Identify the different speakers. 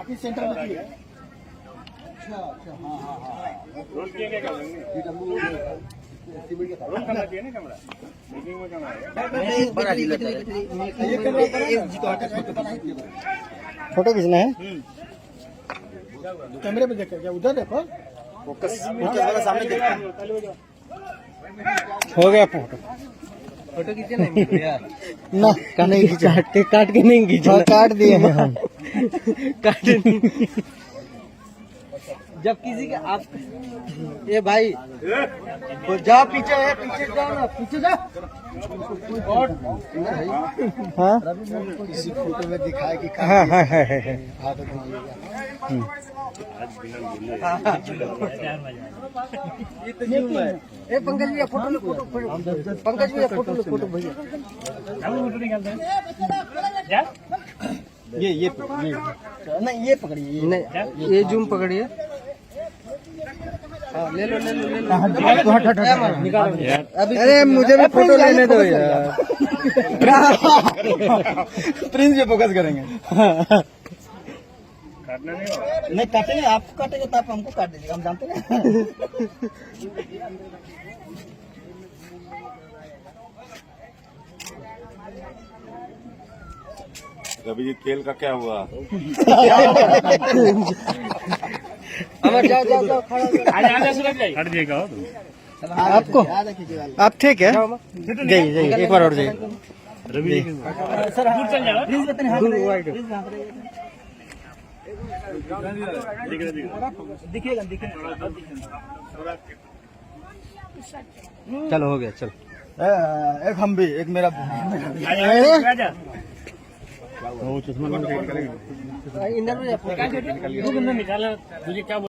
Speaker 1: आप इस सेंटर में दिए। अच्छा अच्छा हाँ हाँ हाँ
Speaker 2: रोल किए क्या करेंगे? रोल करना चाहिए ना कैमरा, मीटिंग में कैमरा है।
Speaker 1: बना दी लेते हैं। ये कैमरा फोटो खींचना है। कैमरे में देखो क्या उधर देखो फोकस वाला सामने देखो। हो गया फोटो। फोटो खींचे नहीं ना नहीं खींचा काट के नहीं खींचा काट दिए हैं हम काट जब किसी का आप ये भाई तो जाओ पीछे है पीछे जाओ ना पीछे जाओ हाँ किसी फोटो में दिखाए कि हाँ हाँ है हाथ घुमाइएगा ए पंकज भैया फोटो लो फोटो पंकज भैया फोटो लो फोटो भैया
Speaker 2: फोटो निकालते हैं
Speaker 1: ये नहीं ये पकड़िए नहीं ये जूम पकड़िए ले लो निकालो अरे मुझे भी फोटो लेने दो यार प्रिंस पे फोकस करेंगे
Speaker 2: काटना नहीं होगा।
Speaker 1: नहीं काटेंगे आपको काटेंगे तो आप हमको काट दीजिएगा हम जानते हैं
Speaker 3: रवि जी तेल का क्या हुआ?
Speaker 1: अमर जाओ जाओ जाओ खड़ा
Speaker 2: आजा सुरज भाई हट जाएगा हो तुम।
Speaker 1: आपको आप ठीक है जाइए जाइए एक बार और जाइए
Speaker 2: रवि जी
Speaker 1: सर
Speaker 2: दूर चल जाओ।
Speaker 1: दिखेगा चलो हो गया चलो एक हम भी एक मेरा
Speaker 2: आजा वो चश्मा लगा के करेंगे।
Speaker 1: इंदर
Speaker 2: निकाला तुझे क्या